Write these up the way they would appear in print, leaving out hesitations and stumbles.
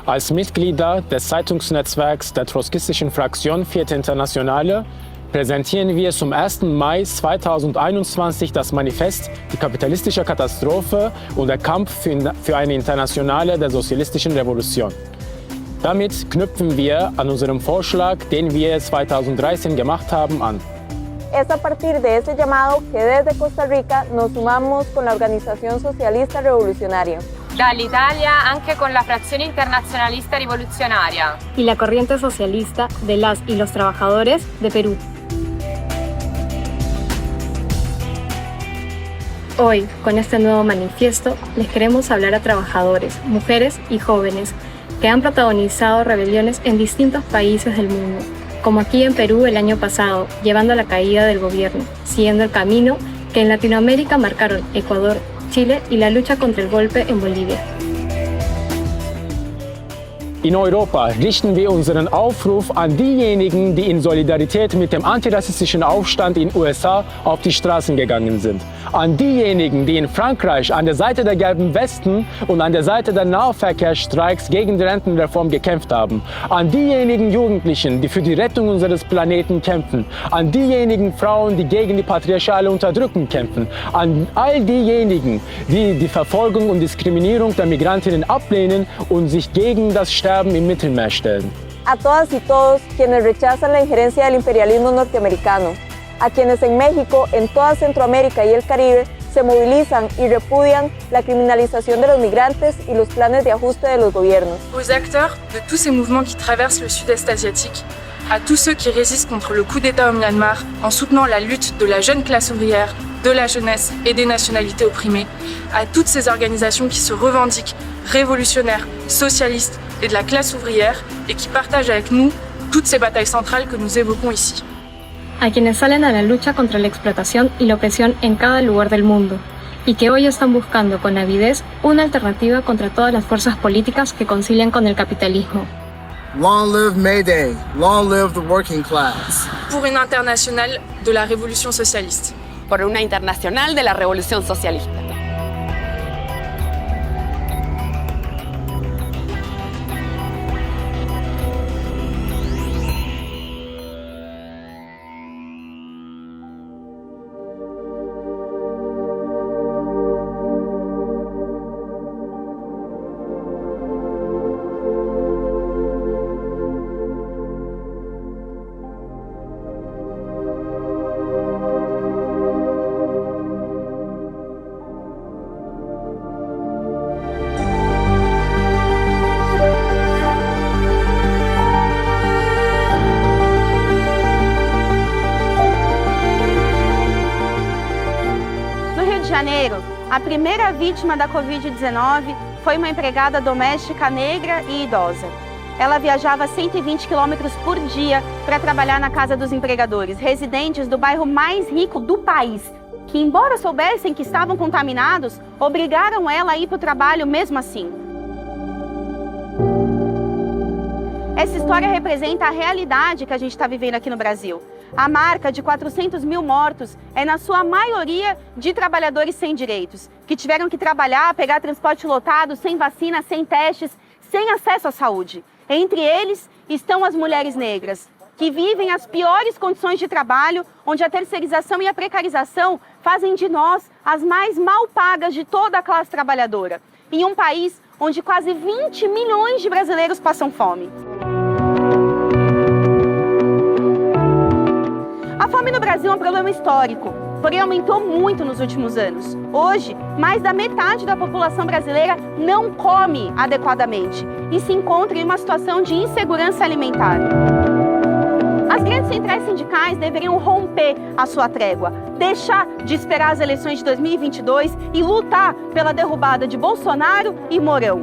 Als Mitglieder des Zeitungsnetzwerks der trotzkistischen Fraktion Vierte Internationale präsentieren wir zum 1. Mai 2021 das Manifest Die kapitalistische Katastrophe und der Kampf für eine Internationale der sozialistischen Revolution. Damit knüpfen wir an unserem Vorschlag, den wir 2013 gemacht haben, an. Es a partir de ese llamado que desde Costa Rica nos sumamos con la Organización Socialista Revolucionaria. Dall'Italia anche con la Frazione Internazionalista Rivoluzionaria. Y la corriente socialista de las y los trabajadores de Perú. Hoy, con este nuevo manifiesto, les queremos hablar a trabajadores, mujeres y jóvenes que han protagonizado rebeliones en distintos países del mundo, como aquí en Perú el año pasado, llevando a la caída del gobierno, siguiendo el camino que en Latinoamérica marcaron Ecuador, Chile y la lucha contra el golpe en Bolivia. In Europa richten wir unseren Aufruf an diejenigen, die in Solidarität mit dem antirassistischen Aufstand in den USA auf die Straßen gegangen sind. An diejenigen, die in Frankreich an der Seite der gelben Westen und an der Seite der Nahverkehrsstreiks gegen die Rentenreform gekämpft haben. An diejenigen Jugendlichen, die für die Rettung unseres Planeten kämpfen. An diejenigen Frauen, die gegen die patriarchale Unterdrückung kämpfen. An all diejenigen, die die Verfolgung und Diskriminierung der Migrantinnen ablehnen und sich gegen das Sterben im Mittelmeer stellen. A todas y todos quienes rechazan la injerencia del imperialismo norteamericano, a quienes en México, en toda Centroamérica y el Caribe se movilizan y repudian la criminalización de los migrantes y los planes de ajuste de los gobiernos. Aux acteurs de tous ces mouvements qui traversent le sud-est asiatique, à tous ceux qui résistent contre le coup d'État au Myanmar en soutenant la lutte de la jeune classe ouvrière, de la jeunesse et des nationalités opprimées, à toutes ces organisations qui se revendiquent révolutionnaires, socialistes et de la classe ouvrière et qui partagent avec nous toutes ces batailles centrales que nous évoquons ici. A quienes salen a la lucha contra la explotación y la opresión en cada lugar del mundo, y que hoy están buscando con avidez una alternativa contra todas las fuerzas políticas que concilian con el capitalismo. Long live May Day, long live the working class. Pour une internationale de la révolution socialiste. Por una internacional de la revolución socialista. Janeiro, a primeira vítima da Covid-19 foi uma empregada doméstica negra e idosa. Ela viajava 120 quilômetros por dia para trabalhar na casa dos empregadores, residentes do bairro mais rico do país, que, embora soubessem que estavam contaminados, obrigaram ela a ir para o trabalho mesmo assim. Essa história representa a realidade que a gente está vivendo aqui no Brasil. A marca de 400 mil mortos é, na sua maioria, de trabalhadores sem direitos, que tiveram que trabalhar, pegar transporte lotado, sem vacina, sem testes, sem acesso à saúde. Entre eles estão as mulheres negras, que vivem as piores condições de trabalho, onde a terceirização e a precarização fazem de nós as mais mal pagas de toda a classe trabalhadora, em um país onde quase 20 milhões de brasileiros passam fome. A fome no Brasil é um problema histórico, porém aumentou muito nos últimos anos. Hoje, mais da metade da população brasileira não come adequadamente e se encontra em uma situação de insegurança alimentar. As grandes centrais sindicais deveriam romper a sua trégua, deixar de esperar as eleições de 2022 e lutar pela derrubada de Bolsonaro e Mourão.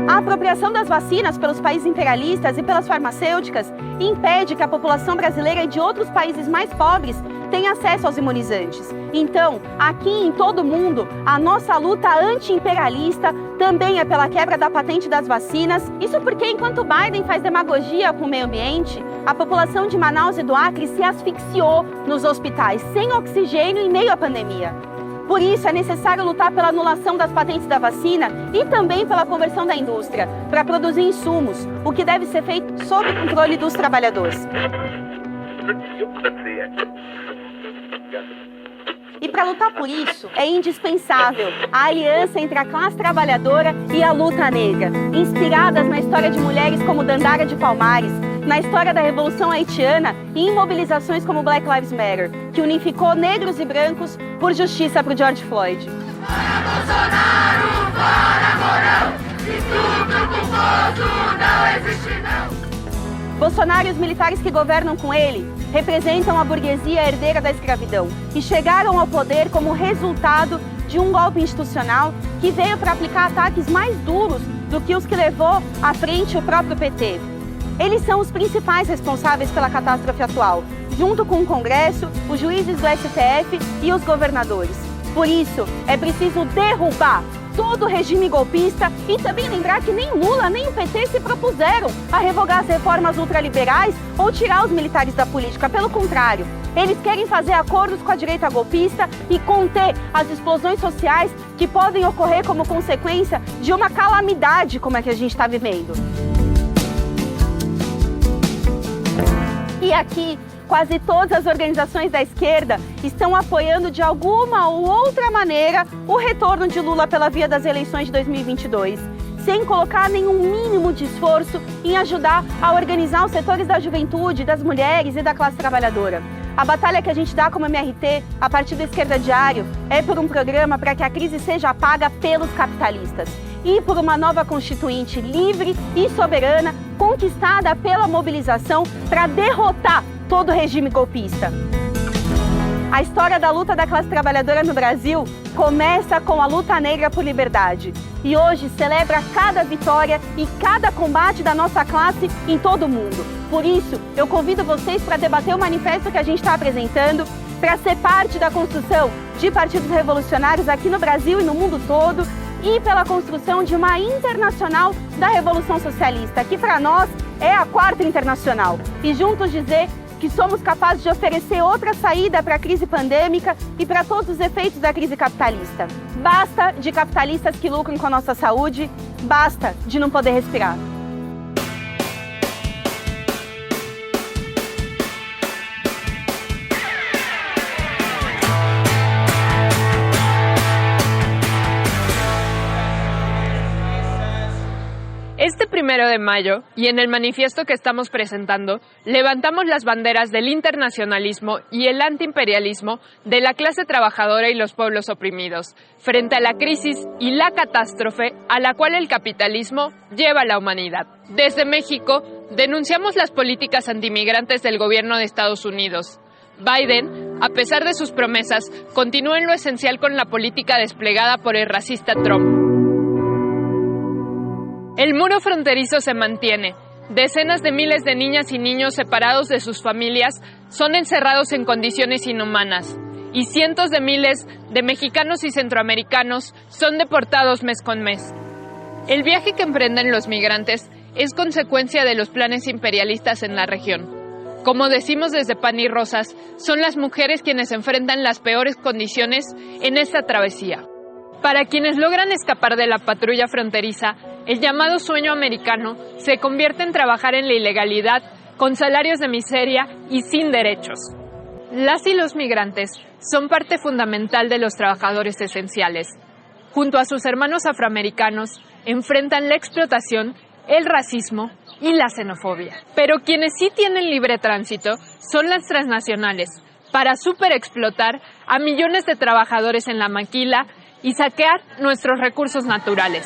A apropriação das vacinas pelos países imperialistas e pelas farmacêuticas impede que a população brasileira e de outros países mais pobres tenha acesso aos imunizantes. Então, aqui em todo o mundo, a nossa luta anti-imperialista também é pela quebra da patente das vacinas. Isso porque, enquanto Biden faz demagogia com o meio ambiente, a população de Manaus e do Acre se asfixiou nos hospitais, sem oxigênio em meio à pandemia. Por isso, é necessário lutar pela anulação das patentes da vacina e também pela conversão da indústria para produzir insumos, o que deve ser feito sob o controle dos trabalhadores. E para lutar por isso, é indispensável a aliança entre a classe trabalhadora e a luta negra, inspiradas na história de mulheres como Dandara de Palmares, na história da Revolução Haitiana e em mobilizações como Black Lives Matter, que unificou negros e brancos por justiça para o George Floyd. Bolsonaro e os militares que governam com ele representam a burguesia herdeira da escravidão e chegaram ao poder como resultado de um golpe institucional que veio para aplicar ataques mais duros do que os que levou à frente o próprio PT. Eles são os principais responsáveis pela catástrofe atual, junto com o Congresso, os juízes do STF e os governadores. Por isso, é preciso derrubar todo o regime golpista e também lembrar que nem Lula nem o PT se propuseram a revogar as reformas ultraliberais ou tirar os militares da política. Pelo contrário, eles querem fazer acordos com a direita golpista e conter as explosões sociais que podem ocorrer como consequência de uma calamidade como a que a gente está vivendo. E aqui, quase todas as organizações da esquerda estão apoiando de alguma ou outra maneira o retorno de Lula pela via das eleições de 2022, sem colocar nenhum mínimo de esforço em ajudar a organizar os setores da juventude, das mulheres e da classe trabalhadora. A batalha que a gente dá como MRT, a partir do Esquerda Diário, é por um programa para que a crise seja paga pelos capitalistas e por uma nova Constituinte livre e soberana, conquistada pela mobilização para derrotar todo o regime golpista. A história da luta da classe trabalhadora no Brasil começa com a luta negra por liberdade e hoje celebra cada vitória e cada combate da nossa classe em todo o mundo. Por isso, eu convido vocês para debater o manifesto que a gente está apresentando, para ser parte da construção de partidos revolucionários aqui no Brasil e no mundo todo e pela construção de uma internacional da Revolução Socialista, que para nós é a quarta internacional. E juntos dizer que somos capazes de oferecer outra saída para a crise pandêmica e para todos os efeitos da crise capitalista. Basta de capitalistas que lucram com a nossa saúde, basta de não poder respirar. Este 1 de mayo, y en el manifiesto que estamos presentando, levantamos las banderas del internacionalismo y el antiimperialismo de la clase trabajadora y los pueblos oprimidos, frente a la crisis y la catástrofe a la cual el capitalismo lleva a la humanidad. Desde México, denunciamos las políticas antimigrantes del gobierno de Estados Unidos. Biden, a pesar de sus promesas, continúa en lo esencial con la política desplegada por el racista Trump. El muro fronterizo se mantiene. Decenas de miles de niñas y niños separados de sus familias son encerrados en condiciones inhumanas. Y cientos de miles de mexicanos y centroamericanos son deportados mes con mes. El viaje que emprenden los migrantes es consecuencia de los planes imperialistas en la región. Como decimos desde Pan y Rosas, son las mujeres quienes enfrentan las peores condiciones en esta travesía. Para quienes logran escapar de la patrulla fronteriza, el llamado sueño americano se convierte en trabajar en la ilegalidad, con salarios de miseria y sin derechos. Las y los migrantes son parte fundamental de los trabajadores esenciales. Junto a sus hermanos afroamericanos, enfrentan la explotación, el racismo y la xenofobia. Pero quienes sí tienen libre tránsito son las transnacionales, para superexplotar a millones de trabajadores en la maquila y saquear nuestros recursos naturales.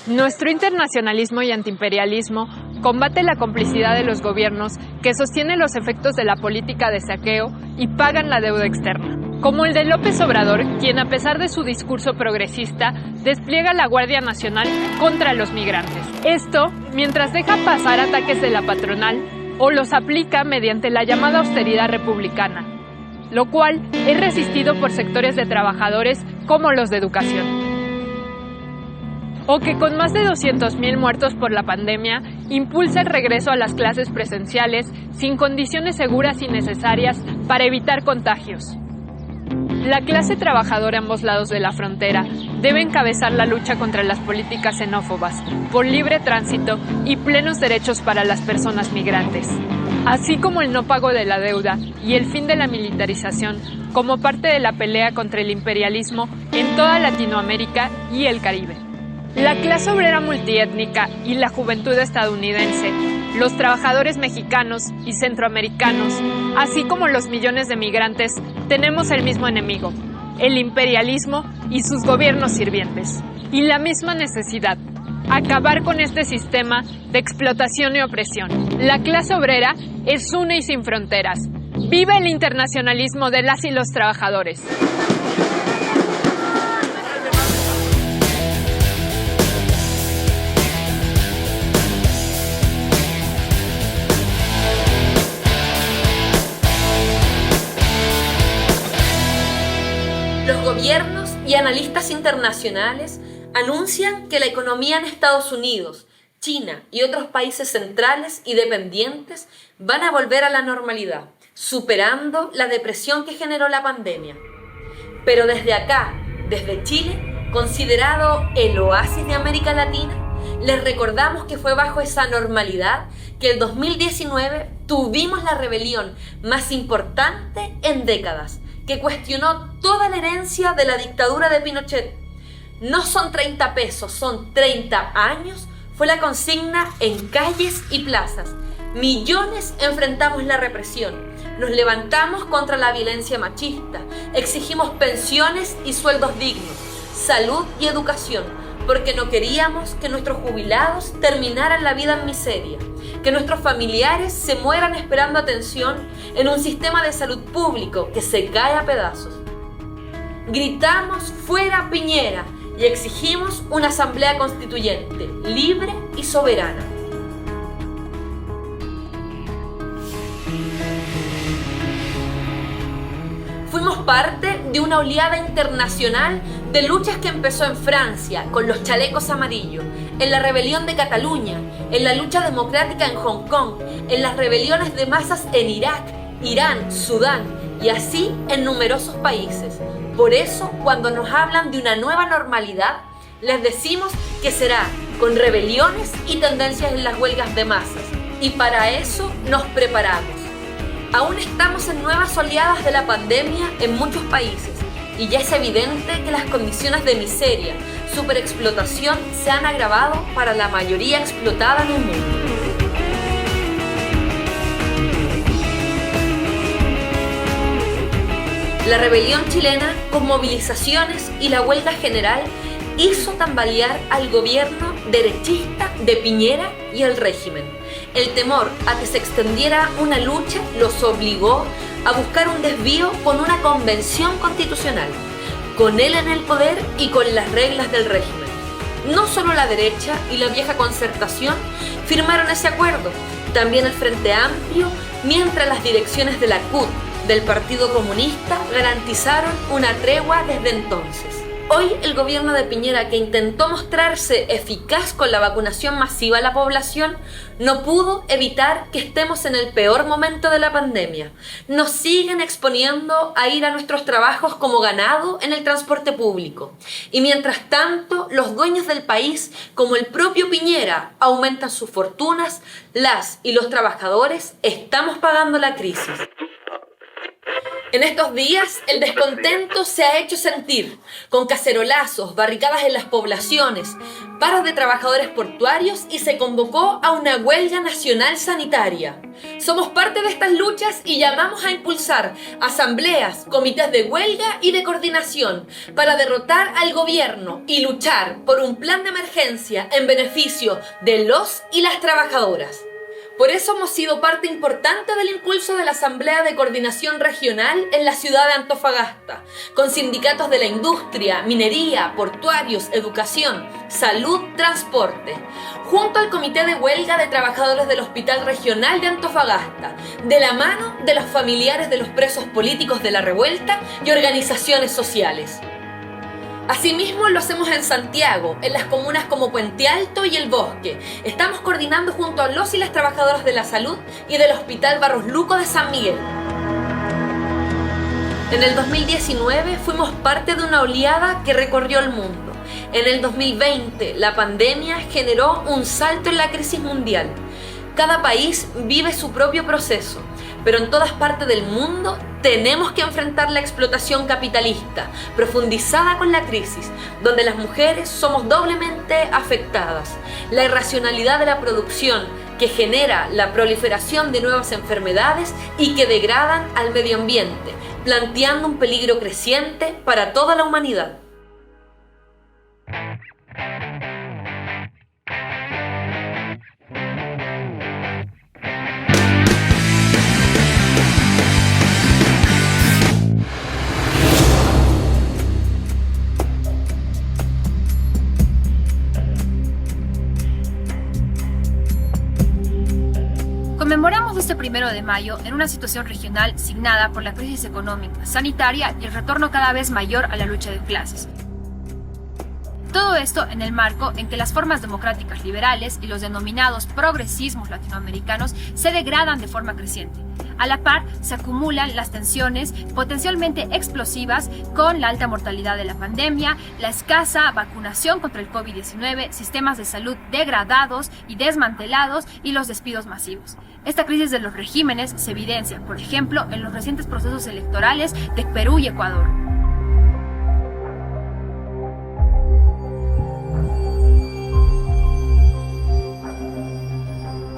Nuestro internacionalismo y antiimperialismo combate la complicidad de los gobiernos que sostienen los efectos de la política de saqueo y pagan la deuda externa. Como el de López Obrador, quien a pesar de su discurso progresista, despliega la Guardia Nacional contra los migrantes. Esto mientras deja pasar ataques de la patronal o los aplica mediante la llamada austeridad republicana, lo cual es resistido por sectores de trabajadores como los de educación. O que con más de 200,000 muertos por la pandemia, impulsa el regreso a las clases presenciales sin condiciones seguras y necesarias para para evitar contagios. La clase trabajadora a ambos lados de la frontera debe encabezar la lucha contra las políticas xenófobas, por libre tránsito y plenos derechos para las personas migrantes, así como el no pago de la deuda y el fin de la militarización como parte de la pelea contra el imperialismo en toda Latinoamérica y el Caribe. La clase obrera multiétnica y la juventud estadounidense, los trabajadores mexicanos y centroamericanos, así como los millones de migrantes, tenemos el mismo enemigo, el imperialismo y sus gobiernos sirvientes. Y la misma necesidad, acabar con este sistema de explotación y opresión. La clase obrera es una y sin fronteras. ¡Viva el internacionalismo de las y los trabajadores! Los gobiernos y analistas internacionales anuncian que la economía en Estados Unidos, China y otros países centrales y dependientes van a volver a la normalidad, superando la depresión que generó la pandemia. Pero desde acá, desde Chile, considerado el oasis de América Latina, les recordamos que fue bajo esa normalidad que el 2019 tuvimos la rebelión más importante en décadas, que cuestionó toda la herencia de la dictadura de Pinochet. No son 30 pesos, son 30 años, fue la consigna en calles y plazas. Millones enfrentamos la represión, nos levantamos contra la violencia machista, exigimos pensiones y sueldos dignos, salud y educación, porque no queríamos que nuestros jubilados terminaran la vida en miseria, que nuestros familiares se mueran esperando atención en un sistema de salud público que se cae a pedazos. Gritamos fuera Piñera y exigimos una asamblea constituyente libre y soberana. Fuimos parte de una oleada internacional de luchas que empezó en Francia con los chalecos amarillos, en la rebelión de Cataluña, en la lucha democrática en Hong Kong, en las rebeliones de masas en Irak, Irán, Sudán y así en numerosos países. Por eso, cuando nos hablan de una nueva normalidad, les decimos que será con rebeliones y tendencias en las huelgas de masas. Y para eso nos preparamos. Aún estamos en nuevas oleadas de la pandemia en muchos países y ya es evidente que las condiciones de miseria, superexplotación se han agravado para la mayoría explotada en el mundo. La rebelión chilena, con movilizaciones y la huelga general, hizo tambalear al gobierno derechista de Piñera y al régimen. El temor a que se extendiera una lucha los obligó a buscar un desvío con una convención constitucional, con él en el poder y con las reglas del régimen. No solo la derecha y la vieja concertación firmaron ese acuerdo, también el Frente Amplio, mientras las direcciones de la CUT, del Partido Comunista, garantizaron una tregua desde entonces. Hoy el gobierno de Piñera, que intentó mostrarse eficaz con la vacunación masiva a la población, no pudo evitar que estemos en el peor momento de la pandemia. Nos siguen exponiendo a ir a nuestros trabajos como ganado en el transporte público. Y mientras tanto, los dueños del país, como el propio Piñera, aumentan sus fortunas, las y los trabajadores estamos pagando la crisis. En estos días, el descontento se ha hecho sentir, con cacerolazos, barricadas en las poblaciones, paros de trabajadores portuarios y se convocó a una huelga nacional sanitaria. Somos parte de estas luchas y llamamos a impulsar asambleas, comités de huelga y de coordinación para derrotar al gobierno y luchar por un plan de emergencia en beneficio de los y las trabajadoras. Por eso hemos sido parte importante del impulso de la Asamblea de Coordinación Regional en la ciudad de Antofagasta, con sindicatos de la industria, minería, portuarios, educación, salud, transporte, junto al Comité de Huelga de Trabajadores del Hospital Regional de Antofagasta, de la mano de los familiares de los presos políticos de la revuelta y organizaciones sociales. Asimismo lo hacemos en Santiago, en las comunas como Puente Alto y El Bosque. Estamos coordinando junto a los y las trabajadoras de la salud y del Hospital Barros Luco de San Miguel. En el 2019 fuimos parte de una oleada que recorrió el mundo. En el 2020 la pandemia generó un salto en la crisis mundial. Cada país vive su propio proceso, pero en todas partes del mundo tenemos que enfrentar la explotación capitalista, profundizada con la crisis, donde las mujeres somos doblemente afectadas. La irracionalidad de la producción, que genera la proliferación de nuevas enfermedades y que degradan al medio ambiente, planteando un peligro creciente para toda la humanidad. Conmemoramos este 1 de mayo en una situación regional signada por la crisis económica, sanitaria y el retorno cada vez mayor a la lucha de clases. Todo esto en el marco en que las formas democráticas liberales y los denominados progresismos latinoamericanos se degradan de forma creciente. A la par, se acumulan las tensiones potencialmente explosivas con la alta mortalidad de la pandemia, la escasa vacunación contra el COVID-19, sistemas de salud degradados y desmantelados y los despidos masivos. Esta crisis de los regímenes se evidencia, por ejemplo, en los recientes procesos electorales de Perú y Ecuador.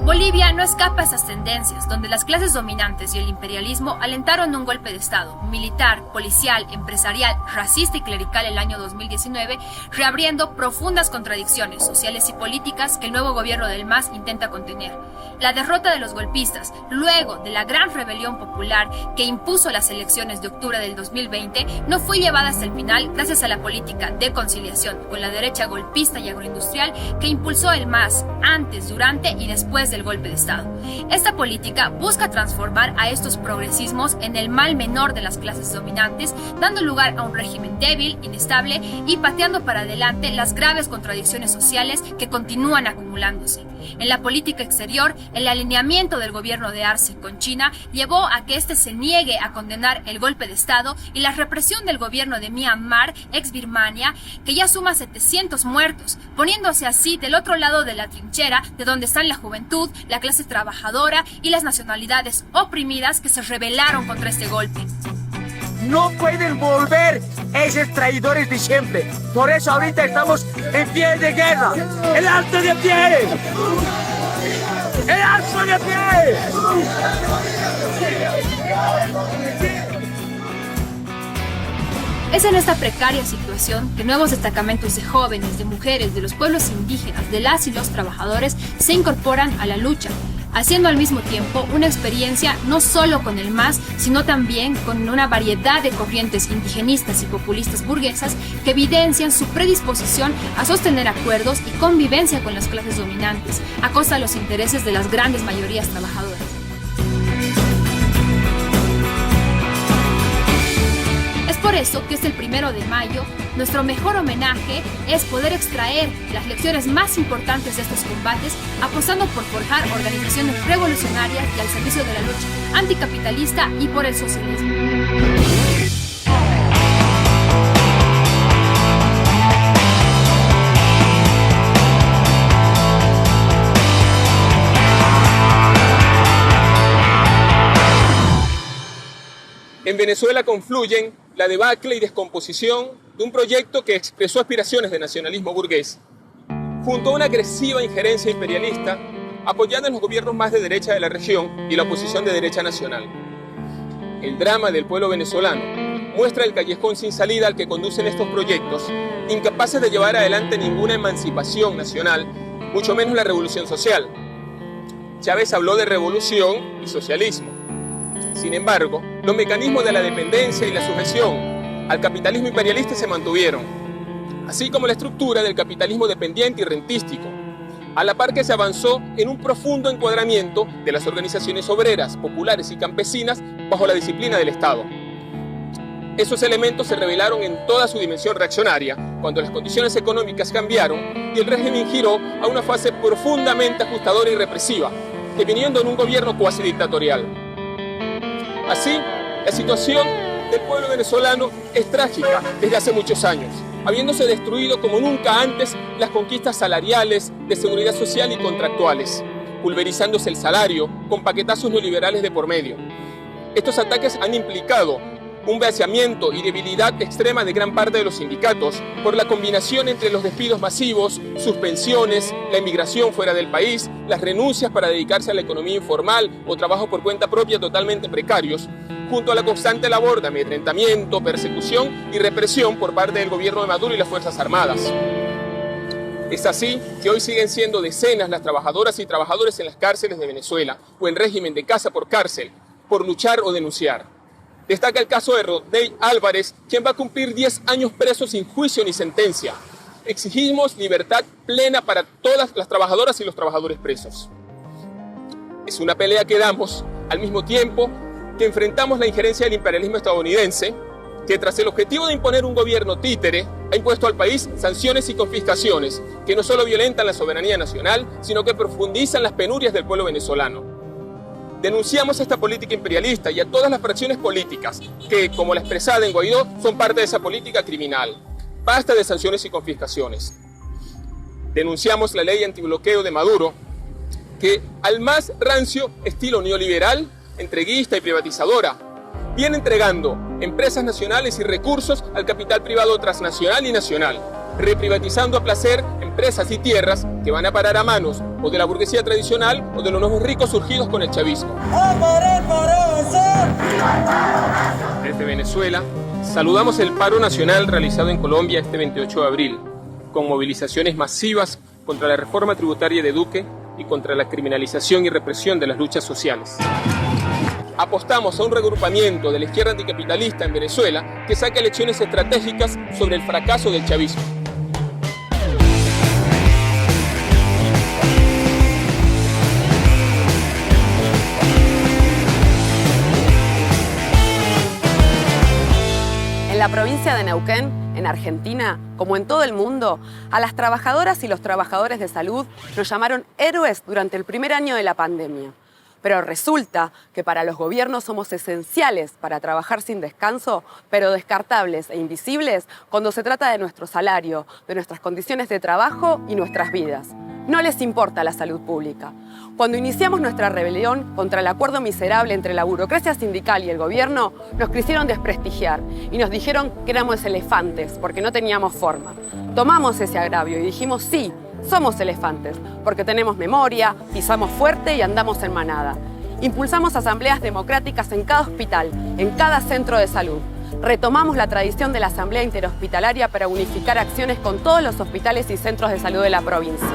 Bolivia no escapa a esas tendencias, donde las clases dominantes y el imperialismo alentaron un golpe de Estado, militar, policial, empresarial, racista y clerical el año 2019, reabriendo profundas contradicciones sociales y políticas que el nuevo gobierno del MAS intenta contener. La derrota de los golpistas, luego de la gran rebelión popular que impuso las elecciones de octubre del 2020, no fue llevada hasta el final gracias a la política de conciliación con la derecha golpista y agroindustrial que impulsó el MAS antes, durante y después del golpe de Estado. Esta política busca transformar a estos progresismos en el mal menor de las clases dominantes, dando lugar a un régimen débil, inestable y pateando para adelante las graves contradicciones sociales que continúan acumulándose. En la política exterior, el alineamiento del gobierno de Arce con China llevó a que éste se niegue a condenar el golpe de Estado y la represión del gobierno de Myanmar, ex Birmania, que ya suma 700 muertos, poniéndose así del otro lado de la trinchera de donde están la juventud, la clase trabajadora y las nacionalidades oprimidas que se rebelaron contra este golpe. No pueden volver esos traidores de siempre. Por eso ahorita estamos en pie de guerra. ¡El alto de pie! ¡El alto de pie! Es en esta precaria situación que nuevos destacamentos de jóvenes, de mujeres, de los pueblos indígenas, de las y los trabajadores se incorporan a la lucha, haciendo al mismo tiempo una experiencia no solo con el MAS, sino también con una variedad de corrientes indigenistas y populistas burguesas que evidencian su predisposición a sostener acuerdos y convivencia con las clases dominantes, a costa de los intereses de las grandes mayorías trabajadoras. Por eso que es el 1 de mayo, nuestro mejor homenaje es poder extraer las lecciones más importantes de estos combates, apostando por forjar organizaciones revolucionarias y al servicio de la lucha anticapitalista y por el socialismo. En Venezuela confluyen la debacle y descomposición de un proyecto que expresó aspiraciones de nacionalismo burgués, junto a una agresiva injerencia imperialista apoyando a los gobiernos más de derecha de la región y la oposición de derecha nacional. El drama del pueblo venezolano muestra el callejón sin salida al que conducen estos proyectos, incapaces de llevar adelante ninguna emancipación nacional, mucho menos la revolución social. Chávez habló de revolución y socialismo. Sin embargo, los mecanismos de la dependencia y la sujeción al capitalismo imperialista se mantuvieron, así como la estructura del capitalismo dependiente y rentístico, a la par que se avanzó en un profundo encuadramiento de las organizaciones obreras, populares y campesinas bajo la disciplina del Estado. Esos elementos se revelaron en toda su dimensión reaccionaria cuando las condiciones económicas cambiaron y el régimen giró a una fase profundamente ajustadora y represiva, deviniendo en un gobierno cuasi dictatorial. Así, la situación del pueblo venezolano es trágica desde hace muchos años, habiéndose destruido como nunca antes las conquistas salariales, de seguridad social y contractuales, pulverizándose el salario con paquetazos neoliberales de por medio. Estos ataques han implicado un vaciamiento y debilidad extrema de gran parte de los sindicatos por la combinación entre los despidos masivos, suspensiones, la emigración fuera del país, las renuncias para dedicarse a la economía informal o trabajo por cuenta propia totalmente precarios, junto a la constante labor de amedrentamiento, persecución y represión por parte del gobierno de Maduro y las Fuerzas Armadas. Es así que hoy siguen siendo decenas las trabajadoras y trabajadores en las cárceles de Venezuela o en régimen de casa por cárcel por luchar o denunciar. Destaca el caso de Rodney Álvarez, quien va a cumplir 10 años preso sin juicio ni sentencia. Exigimos libertad plena para todas las trabajadoras y los trabajadores presos. Es una pelea que damos al mismo tiempo que enfrentamos la injerencia del imperialismo estadounidense, que tras el objetivo de imponer un gobierno títere, ha impuesto al país sanciones y confiscaciones que no solo violentan la soberanía nacional, sino que profundizan las penurias del pueblo venezolano. Denunciamos esta política imperialista y a todas las fracciones políticas que, como la expresada en Guaidó, son parte de esa política criminal. Basta de sanciones y confiscaciones. Denunciamos la ley antibloqueo de Maduro, que al más rancio estilo neoliberal, entreguista y privatizadora, viene entregando empresas nacionales y recursos al capital privado transnacional y nacional, reprivatizando a placer empresas y tierras que van a parar a manos o de la burguesía tradicional o de los nuevos ricos surgidos con el chavismo. Desde Venezuela, saludamos el paro nacional realizado en Colombia este 28 de abril, con movilizaciones masivas contra la reforma tributaria de Duque y contra la criminalización y represión de las luchas sociales. Apostamos a un regrupamiento de la izquierda anticapitalista en Venezuela que saque lecciones estratégicas sobre el fracaso del chavismo. En la provincia de Neuquén, en Argentina, como en todo el mundo, a las trabajadoras y los trabajadores de salud nos llamaron héroes durante el primer año de la pandemia. Pero resulta que para los gobiernos somos esenciales para trabajar sin descanso, pero descartables e invisibles cuando se trata de nuestro salario, de nuestras condiciones de trabajo y nuestras vidas. No les importa la salud pública. Cuando iniciamos nuestra rebelión contra el acuerdo miserable entre la burocracia sindical y el gobierno, nos quisieron desprestigiar y nos dijeron que éramos elefantes porque no teníamos forma. Tomamos ese agravio y dijimos sí, somos elefantes, porque tenemos memoria, pisamos fuerte y andamos en manada. Impulsamos asambleas democráticas en cada hospital, en cada centro de salud. Retomamos la tradición de la asamblea interhospitalaria para unificar acciones con todos los hospitales y centros de salud de la provincia.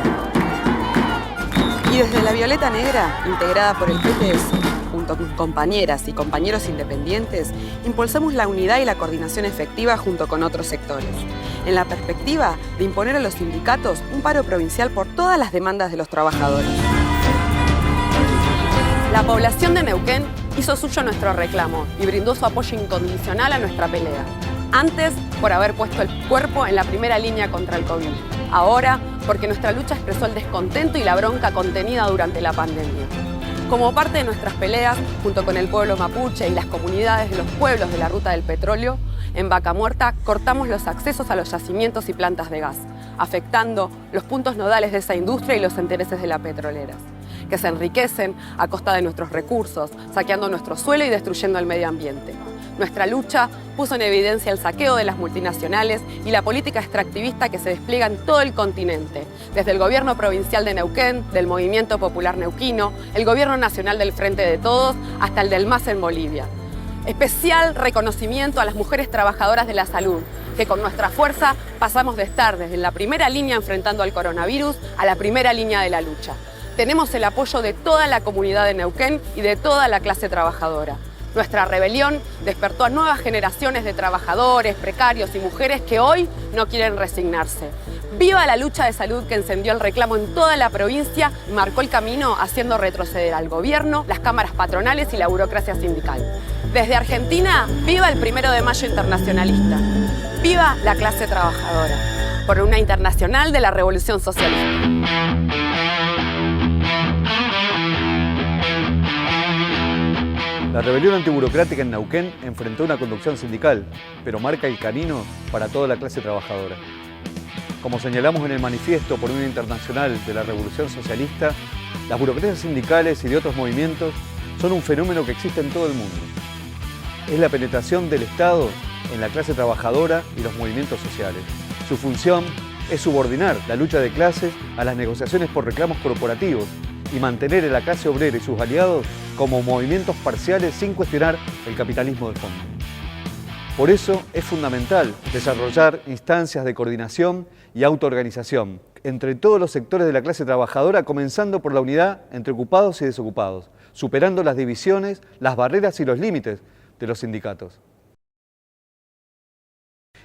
Y desde la Violeta Negra, integrada por el PTS, junto con compañeras y compañeros independientes, impulsamos la unidad y la coordinación efectiva junto con otros sectores, en la perspectiva de imponer a los sindicatos un paro provincial por todas las demandas de los trabajadores. La población de Neuquén hizo suyo nuestro reclamo y brindó su apoyo incondicional a nuestra pelea. Antes, por haber puesto el cuerpo en la primera línea contra el COVID. Ahora, porque nuestra lucha expresó el descontento y la bronca contenida durante la pandemia. Como parte de nuestras peleas, junto con el pueblo mapuche y las comunidades de los pueblos de la Ruta del Petróleo, en Vaca Muerta cortamos los accesos a los yacimientos y plantas de gas, afectando los puntos nodales de esa industria y los intereses de las petroleras, que se enriquecen a costa de nuestros recursos, saqueando nuestro suelo y destruyendo el medio ambiente. Nuestra lucha puso en evidencia el saqueo de las multinacionales y la política extractivista que se despliega en todo el continente, desde el gobierno provincial de Neuquén, del Movimiento Popular Neuquino, el gobierno nacional del Frente de Todos, hasta el del MAS en Bolivia. Especial reconocimiento a las mujeres trabajadoras de la salud, que con nuestra fuerza pasamos de estar desde la primera línea enfrentando al coronavirus a la primera línea de la lucha. Tenemos el apoyo de toda la comunidad de Neuquén y de toda la clase trabajadora. Nuestra rebelión despertó a nuevas generaciones de trabajadores, precarios y mujeres que hoy no quieren resignarse. ¡Viva la lucha de salud que encendió el reclamo en toda la provincia y marcó el camino haciendo retroceder al gobierno, las cámaras patronales y la burocracia sindical! Desde Argentina, ¡viva el 1 de Mayo internacionalista! ¡Viva la clase trabajadora! Por una internacional de la Revolución Socialista. La rebelión antiburocrática en Neuquén enfrentó una conducción sindical, pero marca el camino para toda la clase trabajadora. Como señalamos en el Manifiesto por una Internacional de la Revolución Socialista, las burocracias sindicales y de otros movimientos son un fenómeno que existe en todo el mundo. Es la penetración del Estado en la clase trabajadora y los movimientos sociales. Su función es subordinar la lucha de clases a las negociaciones por reclamos corporativos y mantener a la clase obrera y sus aliados como movimientos parciales sin cuestionar el capitalismo de fondo. Por eso es fundamental desarrollar instancias de coordinación y autoorganización entre todos los sectores de la clase trabajadora, comenzando por la unidad entre ocupados y desocupados, superando las divisiones, las barreras y los límites de los sindicatos.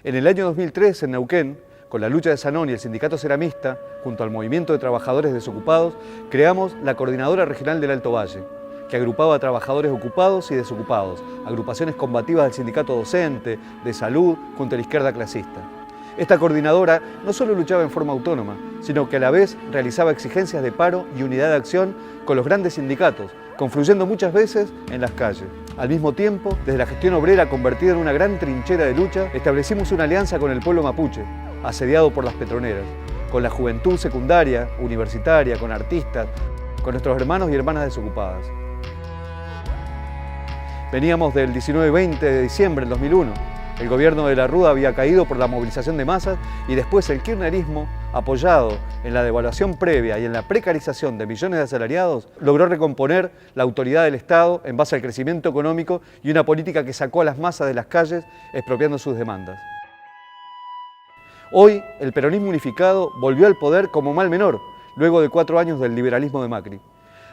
En el año 2003, en Neuquén, con la lucha de Zanón y el sindicato ceramista, junto al movimiento de trabajadores desocupados, creamos la Coordinadora Regional del Alto Valle, que agrupaba a trabajadores ocupados y desocupados, agrupaciones combativas del sindicato docente, de salud, junto a la izquierda clasista. Esta coordinadora no solo luchaba en forma autónoma, sino que a la vez realizaba exigencias de paro y unidad de acción con los grandes sindicatos, confluyendo muchas veces en las calles. Al mismo tiempo, desde la gestión obrera convertida en una gran trinchera de lucha, establecimos una alianza con el pueblo mapuche, asediado por las petroneras, con la juventud secundaria, universitaria, con artistas, con nuestros hermanos y hermanas desocupadas. Veníamos del 19-20 de diciembre del 2001. El gobierno de la Rúa había caído por la movilización de masas y después el kirchnerismo, apoyado en la devaluación previa y en la precarización de millones de asalariados, logró recomponer la autoridad del Estado en base al crecimiento económico y una política que sacó a las masas de las calles expropiando sus demandas. Hoy, el peronismo unificado volvió al poder como mal menor, luego de 4 años del liberalismo de Macri.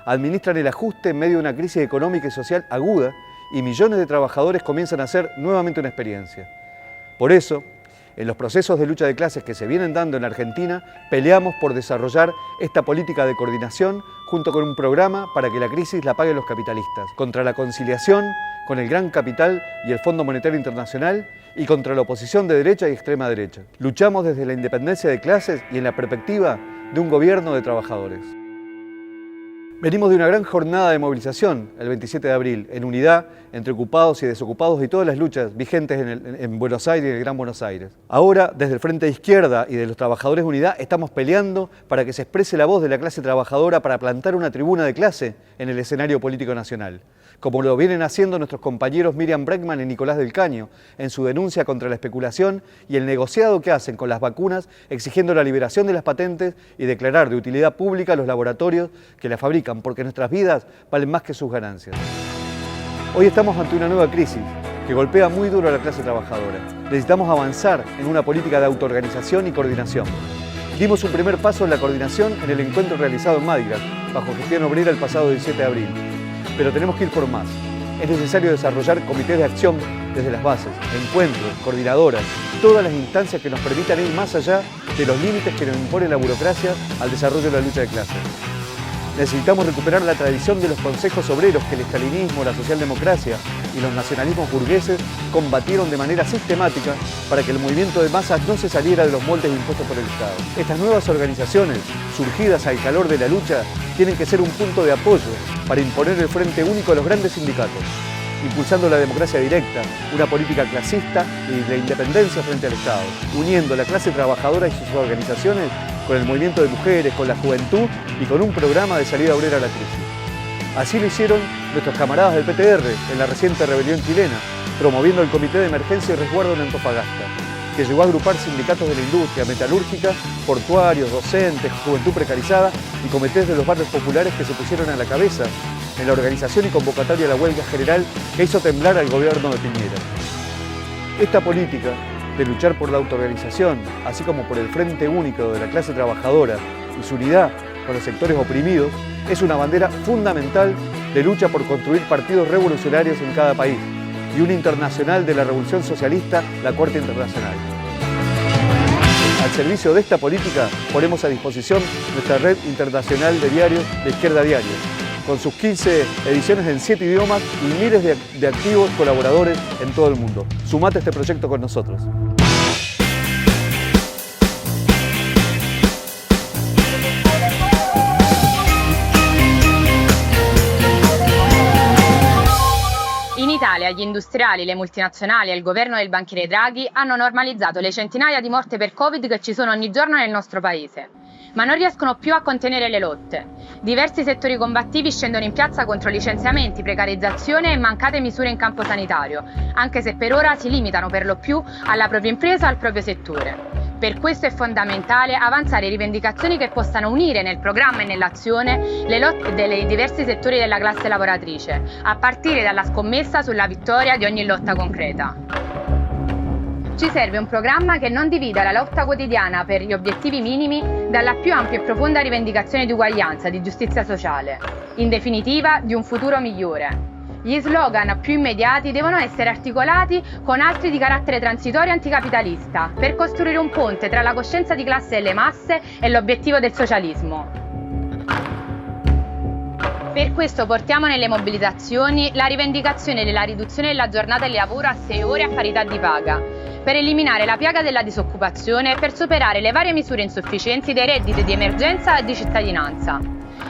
Administran el ajuste en medio de una crisis económica y social aguda y millones de trabajadores comienzan a hacer nuevamente una experiencia. Por eso, en los procesos de lucha de clases que se vienen dando en Argentina, peleamos por desarrollar esta política de coordinación junto con un programa para que la crisis la paguen los capitalistas, contra la conciliación con el gran capital y el Fondo Monetario Internacional y contra la oposición de derecha y extrema derecha. Luchamos desde la independencia de clases y en la perspectiva de un gobierno de trabajadores. Venimos de una gran jornada de movilización el 27 de abril, en unidad entre ocupados y desocupados y todas las luchas vigentes en Buenos Aires y en el Gran Buenos Aires. Ahora, desde el Frente de Izquierda y de los Trabajadores de Unidad, estamos peleando para que se exprese la voz de la clase trabajadora para plantar una tribuna de clase en el escenario político nacional, como lo vienen haciendo nuestros compañeros Miriam Bregman y Nicolás del Caño en su denuncia contra la especulación y el negociado que hacen con las vacunas, exigiendo la liberación de las patentes y declarar de utilidad pública a los laboratorios que las fabrican, porque nuestras vidas valen más que sus ganancias. Hoy estamos ante una nueva crisis que golpea muy duro a la clase trabajadora. Necesitamos avanzar en una política de autoorganización y coordinación. Dimos un primer paso en la coordinación en el encuentro realizado en Madrid, bajo gestión obrera el pasado 17 de abril. Pero tenemos que ir por más. Es necesario desarrollar comités de acción desde las bases, encuentros, coordinadoras, todas las instancias que nos permitan ir más allá de los límites que nos impone la burocracia al desarrollo de la lucha de clases. Necesitamos recuperar la tradición de los consejos obreros que el estalinismo, la socialdemocracia y los nacionalismos burgueses combatieron de manera sistemática para que el movimiento de masas no se saliera de los moldes impuestos por el Estado. Estas nuevas organizaciones, surgidas al calor de la lucha, tienen que ser un punto de apoyo para imponer el frente único a los grandes sindicatos, impulsando la democracia directa, una política clasista y la independencia frente al Estado, uniendo a la clase trabajadora y sus organizaciones con el movimiento de mujeres, con la juventud y con un programa de salida obrera a la crisis. Así lo hicieron nuestros camaradas del PTR en la reciente rebelión chilena, promoviendo el Comité de Emergencia y Resguardo en Antofagasta, que llegó a agrupar sindicatos de la industria metalúrgica, portuarios, docentes, juventud precarizada y comités de los barrios populares que se pusieron a la cabeza en la organización y convocatoria de la huelga general que hizo temblar al gobierno de Piñera. Esta política de luchar por la autoorganización, así como por el frente único de la clase trabajadora y su unidad con los sectores oprimidos, es una bandera fundamental de lucha por construir partidos revolucionarios en cada país y una internacional de la Revolución Socialista, la Cuarta Internacional. Al servicio de esta política ponemos a disposición nuestra red internacional de diarios de Izquierda Diario, con sus 15 ediciones en 7 idiomas y miles de activos colaboradores en todo el mundo. Sumate a este proyecto con nosotros. gli industriali, le multinazionali e il governo del banchiere Draghi hanno normalizzato le centinaia di morti per Covid che ci sono ogni giorno nel nostro paese. Ma non riescono più a contenere le lotte. Diversi settori combattivi scendono in piazza contro licenziamenti, precarizzazione e mancate misure in campo sanitario, anche se per ora si limitano per lo più alla propria impresa o al proprio settore. Per questo è fondamentale avanzare rivendicazioni che possano unire nel programma e nell'azione le lotte dei diversi settori della classe lavoratrice, a partire dalla scommessa sulla vittoria di ogni lotta concreta. Ci serve un programma che non divida la lotta quotidiana per gli obiettivi minimi dalla più ampia e profonda rivendicazione di uguaglianza, di giustizia sociale, in definitiva di un futuro migliore. Gli slogan più immediati devono essere articolati con altri di carattere transitorio e anticapitalista, per costruire un ponte tra la coscienza di classe delle masse e l'obiettivo del socialismo. Per questo portiamo nelle mobilitazioni la rivendicazione della riduzione della giornata di lavoro a 6 ore a parità di paga, per eliminare la piaga della disoccupazione e per superare le varie misure insufficienti dei redditi di emergenza e di cittadinanza.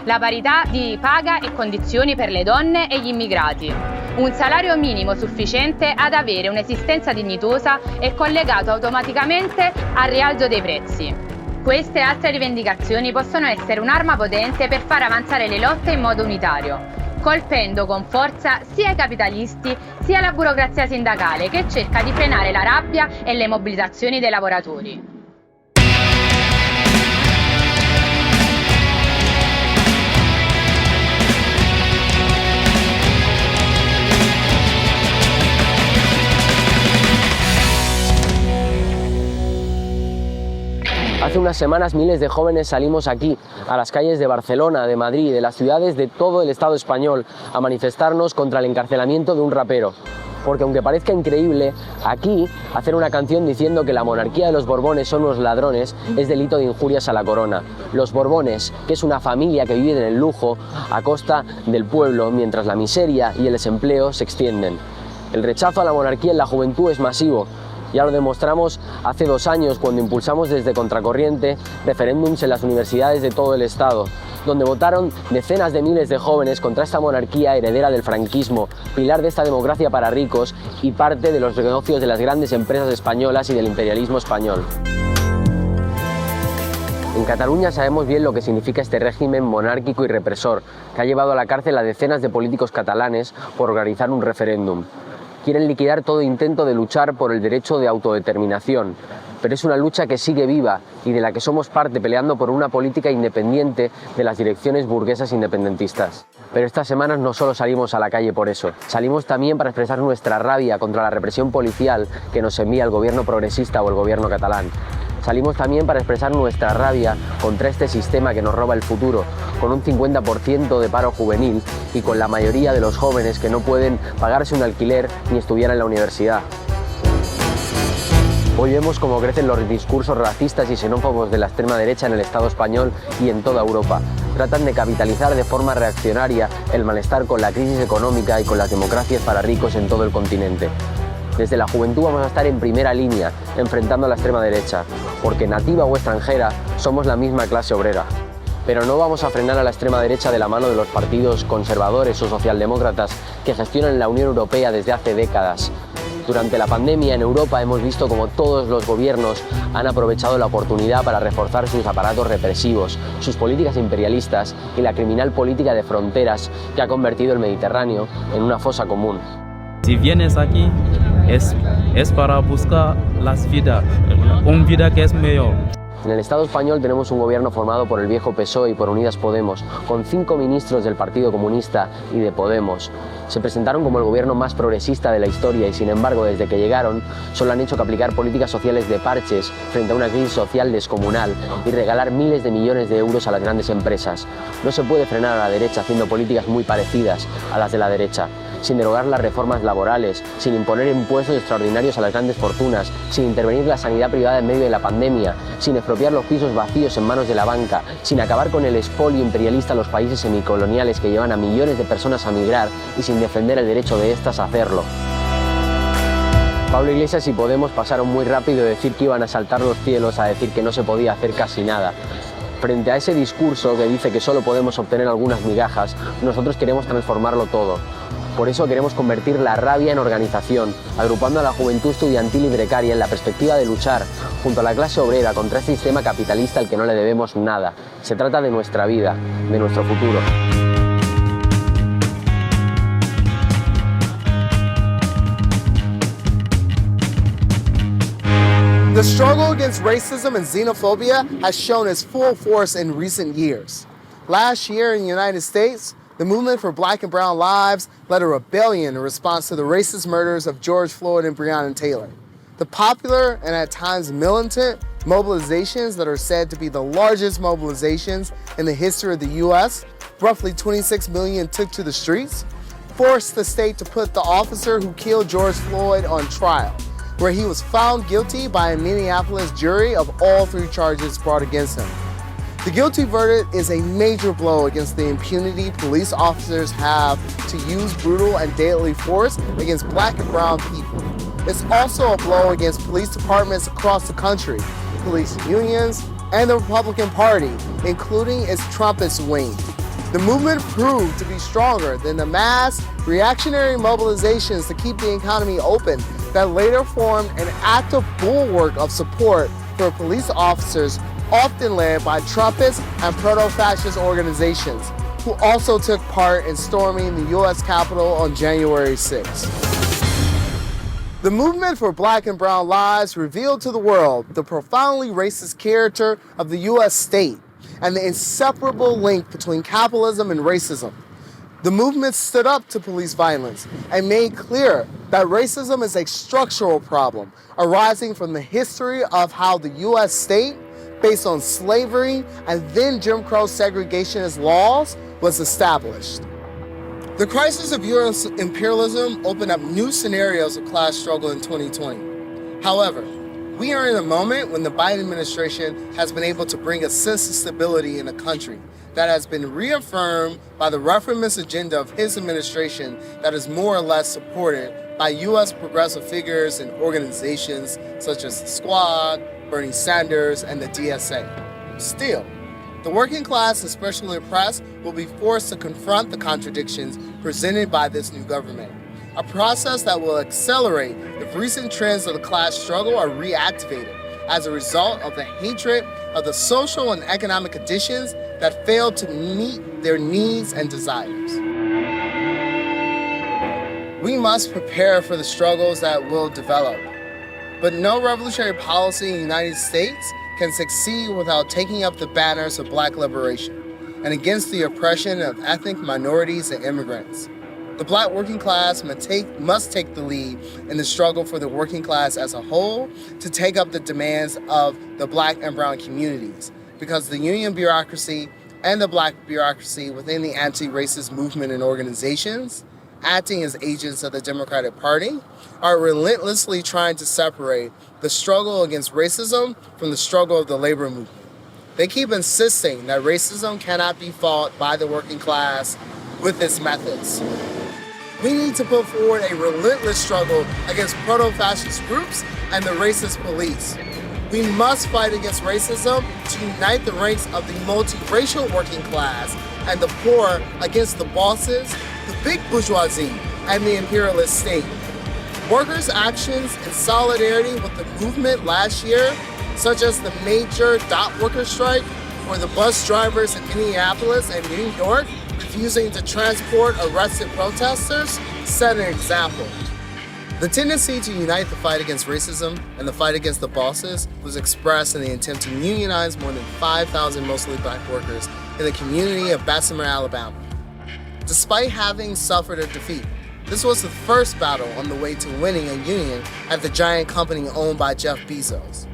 La parità di paga e condizioni per le donne e gli immigrati. Un salario minimo sufficiente ad avere un'esistenza dignitosa e collegato automaticamente al rialzo dei prezzi. Queste e altre rivendicazioni possono essere un'arma potente per far avanzare le lotte in modo unitario, colpendo con forza sia i capitalisti sia la burocrazia sindacale che cerca di frenare la rabbia e le mobilitazioni dei lavoratori. Hace unas semanas miles de jóvenes salimos aquí, a las calles de Barcelona, de Madrid, de las ciudades de todo el Estado español, a manifestarnos contra el encarcelamiento de un rapero. Porque aunque parezca increíble, aquí hacer una canción diciendo que la monarquía de los Borbones son unos ladrones es delito de injurias a la corona. Los Borbones, que es una familia que vive en el lujo a costa del pueblo, mientras la miseria y el desempleo se extienden. El rechazo a la monarquía en la juventud es masivo. Ya lo demostramos hace 2 años cuando impulsamos desde Contracorriente referéndums en las universidades de todo el Estado, donde votaron decenas de miles de jóvenes contra esta monarquía heredera del franquismo, pilar de esta democracia para ricos y parte de los negocios de las grandes empresas españolas y del imperialismo español. En Cataluña sabemos bien lo que significa este régimen monárquico y represor, que ha llevado a la cárcel a decenas de políticos catalanes por organizar un referéndum. Quieren liquidar todo intento de luchar por el derecho de autodeterminación, pero es una lucha que sigue viva y de la que somos parte peleando por una política independiente de las direcciones burguesas independentistas. Pero estas semanas no solo salimos a la calle por eso, salimos también para expresar nuestra rabia contra la represión policial que nos envía el gobierno progresista o el gobierno catalán. Salimos también para expresar nuestra rabia contra este sistema que nos roba el futuro, con un 50% de paro juvenil y con la mayoría de los jóvenes que no pueden pagarse un alquiler ni estudiar en la universidad. Hoy vemos cómo crecen los discursos racistas y xenófobos de la extrema derecha en el Estado español y en toda Europa. Tratan de capitalizar de forma reaccionaria el malestar con la crisis económica y con las democracias para ricos en todo el continente. Desde la juventud vamos a estar en primera línea, enfrentando a la extrema derecha, porque nativa o extranjera somos la misma clase obrera. Pero no vamos a frenar a la extrema derecha de la mano de los partidos conservadores o socialdemócratas que gestionan la Unión Europea desde hace décadas. Durante la pandemia en Europa hemos visto cómo todos los gobiernos han aprovechado la oportunidad para reforzar sus aparatos represivos, sus políticas imperialistas y la criminal política de fronteras que ha convertido el Mediterráneo en una fosa común. Si vienes aquí es para buscar las vidas, una vida que es mejor. En el Estado español tenemos un gobierno formado por el viejo PSOE y por Unidas Podemos, con 5 ministros del Partido Comunista y de Podemos. Se presentaron como el gobierno más progresista de la historia y, sin embargo, desde que llegaron, solo han hecho que aplicar políticas sociales de parches frente a una crisis social descomunal y regalar miles de millones de euros a las grandes empresas. No se puede frenar a la derecha haciendo políticas muy parecidas a las de la derecha, sin derogar las reformas laborales, sin imponer impuestos extraordinarios a las grandes fortunas, sin intervenir la sanidad privada en medio de la pandemia, sin expropiar los pisos vacíos en manos de la banca, sin acabar con el expolio imperialista a los países semicoloniales que llevan a millones de personas a migrar y sin defender el derecho de estas a hacerlo. Pablo Iglesias y Podemos pasaron muy rápido de decir que iban a saltar los cielos a decir que no se podía hacer casi nada. Frente a ese discurso que dice que solo podemos obtener algunas migajas, nosotros queremos transformarlo todo. Por eso queremos convertir la rabia en organización, agrupando a la juventud estudiantil y precaria en la perspectiva de luchar junto a la clase obrera contra este sistema capitalista al que no le debemos nada. Se trata de nuestra vida, de nuestro futuro. The struggle against racism and xenophobia has shown its full force in recent years. Last year in the United States, the movement for Black and Brown lives led a rebellion in response to the racist murders of George Floyd and Breonna Taylor. The popular and at times militant mobilizations that are said to be the largest mobilizations in the history of the U.S., roughly 26 million took to the streets, forced the state to put the officer who killed George Floyd on trial, where he was found guilty by a Minneapolis jury of all 3 charges brought against him. The guilty verdict is a major blow against the impunity police officers have to use brutal and deadly force against Black and brown people. It's also a blow against police departments across the country, police unions, and the Republican Party, including its Trumpist wing. The movement proved to be stronger than the mass reactionary mobilizations to keep the economy open that later formed an active bulwark of support for police officers, often led by Trumpist and proto-fascist organizations, who also took part in storming the U.S. Capitol on January 6. The movement for Black and Brown lives revealed to the world the profoundly racist character of the U.S. state and the inseparable link between capitalism and racism. The movement stood up to police violence and made clear that racism is a structural problem arising from the history of how the U.S. state, based on slavery and then Jim Crow segregationist laws, was established. The crisis of U.S. imperialism opened up new scenarios of class struggle in 2020. However, we are in a moment when the Biden administration has been able to bring a sense of stability in the country that has been reaffirmed by the reformist agenda of his administration that is more or less supported by U.S. progressive figures and organizations such as the Squad, Bernie Sanders, and the DSA. Still, the working class, especially oppressed, will be forced to confront the contradictions presented by this new government, a process that will accelerate if recent trends of the class struggle are reactivated as a result of the hatred of the social and economic conditions that fail to meet their needs and desires. We must prepare for the struggles that will develop, but no revolutionary policy in the United States can succeed without taking up the banners of Black liberation and against the oppression of ethnic minorities and immigrants. The Black working class must take the lead in the struggle for the working class as a whole to take up the demands of the Black and brown communities, because the union bureaucracy and the Black bureaucracy within the anti-racist movement and organizations, acting as agents of the Democratic Party, are relentlessly trying to separate the struggle against racism from the struggle of the labor movement. They keep insisting that racism cannot be fought by the working class with its methods. We need to put forward a relentless struggle against proto-fascist groups and the racist police. We must fight against racism to unite the ranks of the multiracial working class and the poor against the bosses, the big bourgeoisie, and the imperialist state. Workers' actions in solidarity with the movement last year, such as the major dock worker strike or the bus drivers in Minneapolis and New York refusing to transport arrested protesters, set an example. The tendency to unite the fight against racism and the fight against the bosses was expressed in the attempt to unionize more than 5,000 mostly Black workers in the community of Bessemer, Alabama. Despite having suffered a defeat, this was the first battle on the way to winning a union at the giant company owned by Jeff Bezos.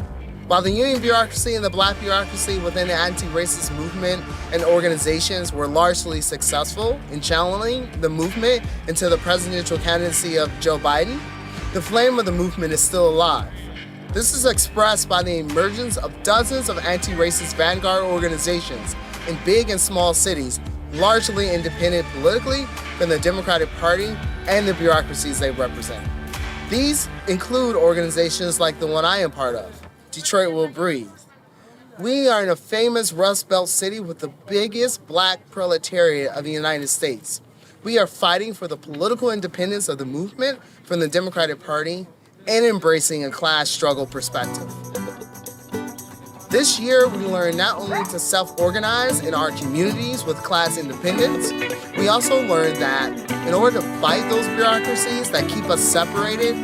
While the union bureaucracy and the Black bureaucracy within the anti-racist movement and organizations were largely successful in channeling the movement into the presidential candidacy of Joe Biden, the flame of the movement is still alive. This is expressed by the emergence of dozens of anti-racist vanguard organizations in big and small cities, largely independent politically from the Democratic Party and the bureaucracies they represent. These include organizations like the one I am part of, Detroit Will Breathe. We are in a famous Rust Belt city with the biggest Black proletariat of the United States. We are fighting for the political independence of the movement from the Democratic Party and embracing a class struggle perspective. This year, we learned not only to self-organize in our communities with class independence, we also learned that in order to fight those bureaucracies that keep us separated,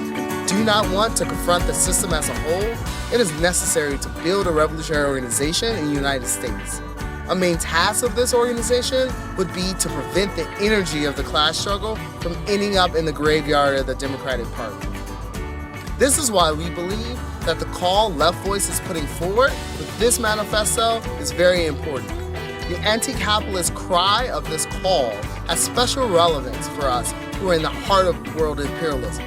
do not want to confront the system as a whole, it is necessary to build a revolutionary organization in the United States. A main task of this organization would be to prevent the energy of the class struggle from ending up in the graveyard of the Democratic Party. This is why we believe that the call Left Voice is putting forward with this manifesto is very important. The anti-capitalist cry of this call has special relevance for us who are in the heart of world imperialism.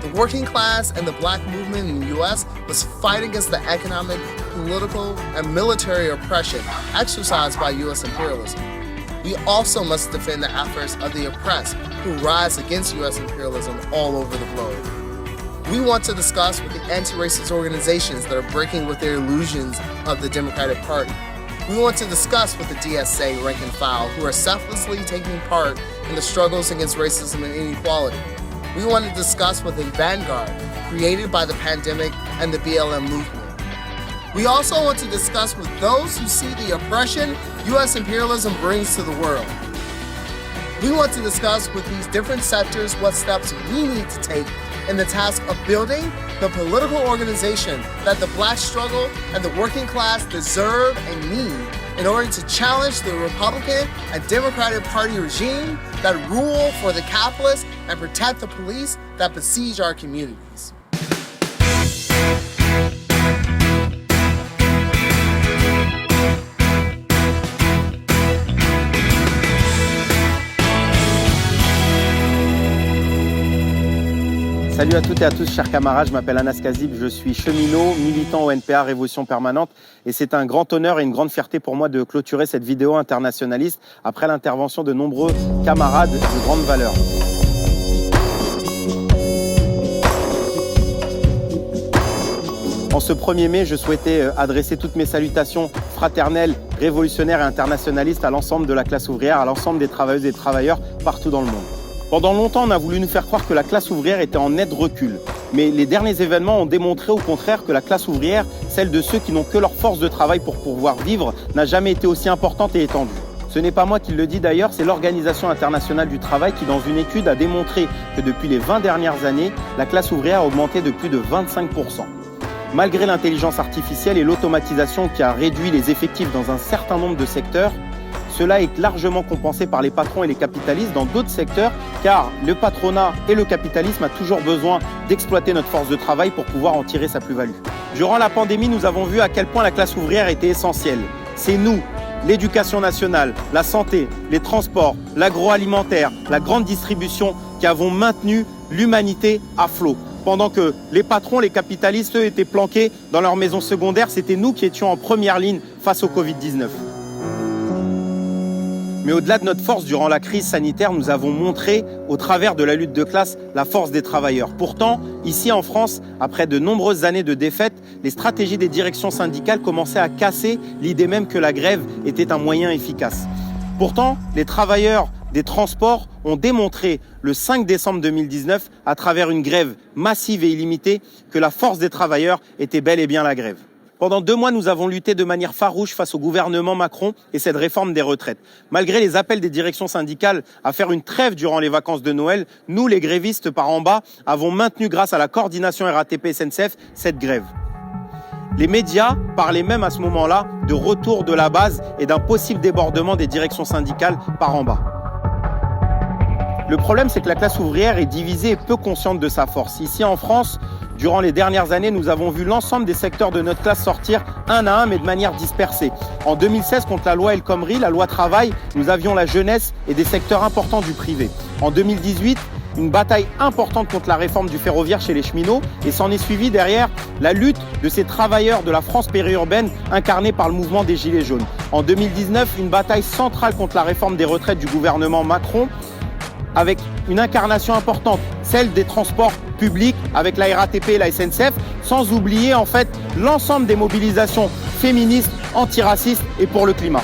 The working class and the black movement in the US must fight against the economic, political, and military oppression exercised by US imperialism. We also must defend the efforts of the oppressed who rise against US imperialism all over the globe. We want to discuss with the anti-racist organizations that are breaking with their illusions of the Democratic Party. We want to discuss with the DSA rank and file who are selflessly taking part in the struggles against racism and inequality. We want to discuss with the Vanguard, created by the pandemic and the BLM movement. We also want to discuss with those who see the oppression US imperialism brings to the world. We want to discuss with these different sectors what steps we need to take in the task of building the political organization that the black struggle and the working class deserve and need in order to challenge the Republican and Democratic Party regime that rule for the capitalists and protect the police that besiege our communities. Salut à toutes et à tous, chers camarades, je m'appelle Anas Kazib, je suis cheminot, militant au NPA Révolution Permanente et c'est un grand honneur et une grande fierté pour moi de clôturer cette vidéo internationaliste après l'intervention de nombreux camarades de grande valeur. En ce 1er mai, je souhaitais adresser toutes mes salutations fraternelles, révolutionnaires et internationalistes à l'ensemble de la classe ouvrière, à l'ensemble des travailleuses et des travailleurs partout dans le monde. Pendant longtemps, on a voulu nous faire croire que la classe ouvrière était en net recul. Mais les derniers événements ont démontré au contraire que la classe ouvrière, celle de ceux qui n'ont que leur force de travail pour pouvoir vivre, n'a jamais été aussi importante et étendue. Ce n'est pas moi qui le dis d'ailleurs, c'est l'Organisation internationale du travail qui, dans une étude, a démontré que depuis les 20 dernières années, la classe ouvrière a augmenté de plus de 25%. Malgré l'intelligence artificielle et l'automatisation qui a réduit les effectifs dans un certain nombre de secteurs, cela est largement compensé par les patrons et les capitalistes dans d'autres secteurs, car le patronat et le capitalisme ont toujours besoin d'exploiter notre force de travail pour pouvoir en tirer sa plus-value. Durant la pandémie, nous avons vu à quel point la classe ouvrière était essentielle. C'est nous, l'éducation nationale, la santé, les transports, l'agroalimentaire, la grande distribution, qui avons maintenu l'humanité à flot. Pendant que les patrons, les capitalistes, eux, étaient planqués dans leurs maisons secondaires, c'était nous qui étions en première ligne face au Covid-19. Mais au-delà de notre force durant la crise sanitaire, nous avons montré, au travers de la lutte de classe, la force des travailleurs. Pourtant, ici en France, après de nombreuses années de défaites, les stratégies des directions syndicales commençaient à casser l'idée même que la grève était un moyen efficace. Pourtant, les travailleurs des transports ont démontré le 5 décembre 2019, à travers une grève massive et illimitée, que la force des travailleurs était bel et bien la grève. Pendant 2 mois, nous avons lutté de manière farouche face au gouvernement Macron et cette réforme des retraites. Malgré les appels des directions syndicales à faire une trêve durant les vacances de Noël, nous, les grévistes par en bas, avons maintenu, grâce à la coordination RATP-SNCF, cette grève. Les médias parlaient même à ce moment-là de retour de la base et d'un possible débordement des directions syndicales par en bas. Le problème, c'est que la classe ouvrière est divisée et peu consciente de sa force. Ici en France, durant les dernières années, nous avons vu l'ensemble des secteurs de notre classe sortir un à un, mais de manière dispersée. En 2016, contre la loi El Khomri, la loi travail, nous avions la jeunesse et des secteurs importants du privé. En 2018, une bataille importante contre la réforme du ferroviaire chez les cheminots, et s'en est suivi derrière la lutte de ces travailleurs de la France périurbaine incarnés par le mouvement des Gilets jaunes. En 2019, une bataille centrale contre la réforme des retraites du gouvernement Macron, avec une incarnation importante, celle des transports publics avec la RATP et la SNCF, sans oublier en fait l'ensemble des mobilisations féministes, antiracistes et pour le climat.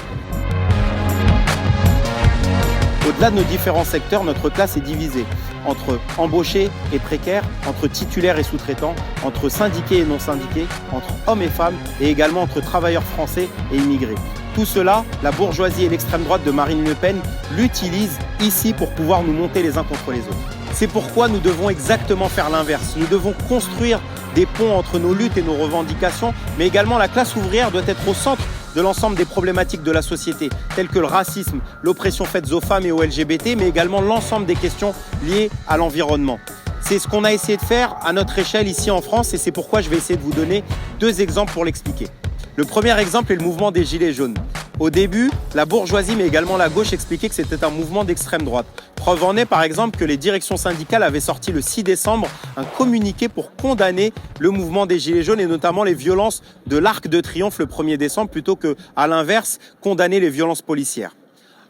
Au-delà de nos différents secteurs, notre classe est divisée entre embauchés et précaires, entre titulaires et sous-traitants, entre syndiqués et non syndiqués, entre hommes et femmes et également entre travailleurs français et immigrés. Tout cela, la bourgeoisie et l'extrême droite de Marine Le Pen l'utilisent ici pour pouvoir nous monter les uns contre les autres. C'est pourquoi nous devons exactement faire l'inverse. Nous devons construire des ponts entre nos luttes et nos revendications, mais également la classe ouvrière doit être au centre de l'ensemble des problématiques de la société, telles que le racisme, l'oppression faite aux femmes et aux LGBT, mais également l'ensemble des questions liées à l'environnement. C'est ce qu'on a essayé de faire à notre échelle ici en France et c'est pourquoi je vais essayer de vous donner 2 exemples pour l'expliquer. Le premier exemple est le mouvement des Gilets jaunes. Au début, la bourgeoisie mais également la gauche expliquaient que c'était un mouvement d'extrême droite. Preuve en est par exemple que les directions syndicales avaient sorti le 6 décembre un communiqué pour condamner le mouvement des Gilets jaunes et notamment les violences de l'Arc de Triomphe le 1er décembre plutôt que, à l'inverse, condamner les violences policières.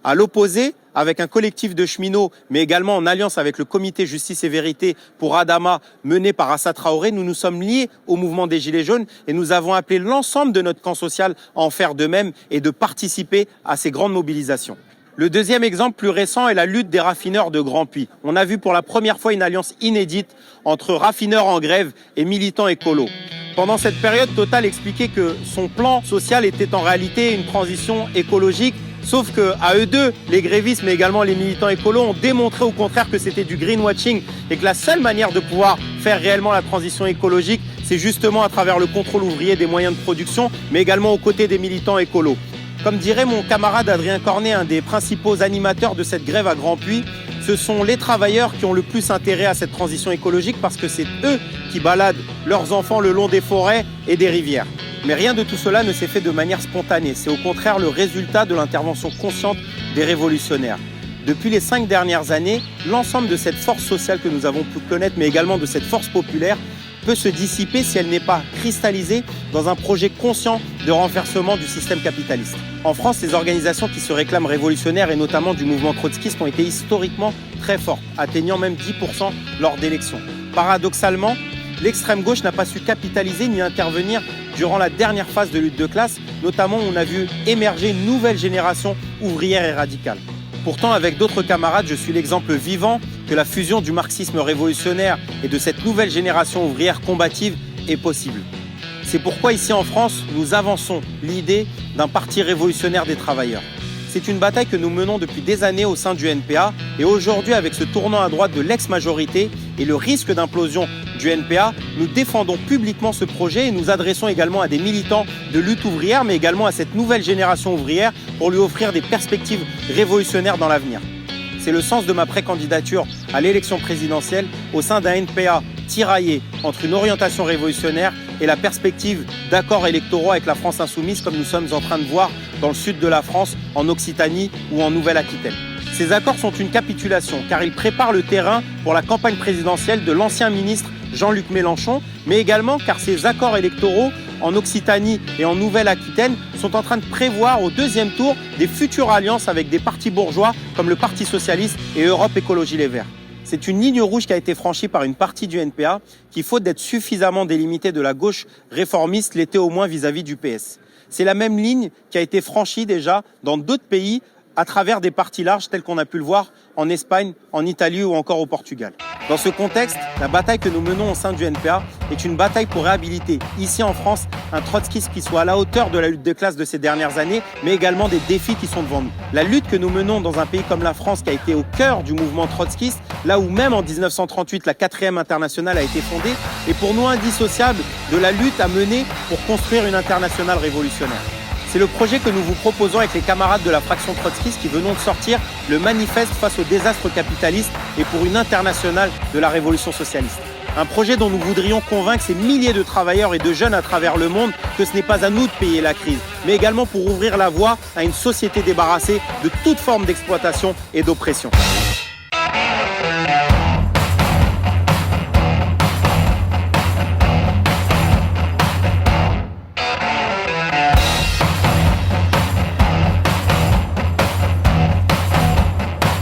À l'opposé, avec un collectif de cheminots, mais également en alliance avec le comité Justice et Vérité pour Adama, mené par Assa Traoré, nous nous sommes liés au mouvement des Gilets jaunes et nous avons appelé l'ensemble de notre camp social à en faire de même et de participer à ces grandes mobilisations. Le deuxième exemple plus récent est la lutte des raffineurs de Grand Puy. On a vu pour la première fois une alliance inédite entre raffineurs en grève et militants écolos. Pendant cette période, Total expliquait que son plan social était en réalité une transition écologique. Sauf qu'à eux deux, les grévistes mais également les militants écolos ont démontré au contraire que c'était du greenwashing et que la seule manière de pouvoir faire réellement la transition écologique, c'est justement à travers le contrôle ouvrier des moyens de production, mais également aux côtés des militants écolos. Comme dirait mon camarade Adrien Cornet, un des principaux animateurs de cette grève à Grand Puy, ce sont les travailleurs qui ont le plus intérêt à cette transition écologique parce que c'est eux qui baladent leurs enfants le long des forêts et des rivières. Mais rien de tout cela ne s'est fait de manière spontanée. C'est au contraire le résultat de l'intervention consciente des révolutionnaires. Depuis les 5 dernières années, l'ensemble de cette force sociale que nous avons pu connaître, mais également de cette force populaire, peut se dissiper si elle n'est pas cristallisée dans un projet conscient de renversement du système capitaliste. En France, les organisations qui se réclament révolutionnaires et notamment du mouvement trotskiste ont été historiquement très fortes, atteignant même 10% lors d'élections. Paradoxalement, l'extrême gauche n'a pas su capitaliser ni intervenir durant la dernière phase de lutte de classe, notamment où on a vu émerger une nouvelle génération ouvrière et radicale. Pourtant, avec d'autres camarades, je suis l'exemple vivant que la fusion du marxisme révolutionnaire et de cette nouvelle génération ouvrière combative est possible. C'est pourquoi ici en France, nous avançons l'idée d'un parti révolutionnaire des travailleurs. C'est une bataille que nous menons depuis des années au sein du NPA et aujourd'hui, avec ce tournant à droite de l'ex-majorité et le risque d'implosion du NPA, nous défendons publiquement ce projet et nous adressons également à des militants de lutte ouvrière, mais également à cette nouvelle génération ouvrière pour lui offrir des perspectives révolutionnaires dans l'avenir. C'est le sens de ma précandidature à l'élection présidentielle au sein d'un NPA tiraillé entre une orientation révolutionnaire et la perspective d'accords électoraux avec la France insoumise comme nous sommes en train de voir dans le sud de la France, en Occitanie ou en Nouvelle-Aquitaine. Ces accords sont une capitulation car ils préparent le terrain pour la campagne présidentielle de l'ancien ministre Jean-Luc Mélenchon, mais également car ces accords électoraux en Occitanie et en Nouvelle-Aquitaine sont en train de prévoir au deuxième tour des futures alliances avec des partis bourgeois comme le Parti Socialiste et Europe Écologie Les Verts. C'est une ligne rouge qui a été franchie par une partie du NPA qui, faute d'être suffisamment délimitée de la gauche réformiste, l'était au moins vis-à-vis du PS. C'est la même ligne qui a été franchie déjà dans d'autres pays à travers des partis larges tels qu'on a pu le voir en Espagne, en Italie ou encore au Portugal. Dans ce contexte, la bataille que nous menons au sein du NPA est une bataille pour réhabiliter, ici en France, un trotskisme qui soit à la hauteur de la lutte de classe de ces dernières années, mais également des défis qui sont devant nous. La lutte que nous menons dans un pays comme la France, qui a été au cœur du mouvement trotskiste, là où même en 1938, la 4e internationale a été fondée, est pour nous indissociable de la lutte à mener pour construire une internationale révolutionnaire. C'est le projet que nous vous proposons avec les camarades de la fraction trotskiste qui venons de sortir le manifeste face au désastre capitaliste et pour une internationale de la révolution socialiste. Un projet dont nous voudrions convaincre ces milliers de travailleurs et de jeunes à travers le monde que ce n'est pas à nous de payer la crise, mais également pour ouvrir la voie à une société débarrassée de toute forme d'exploitation et d'oppression.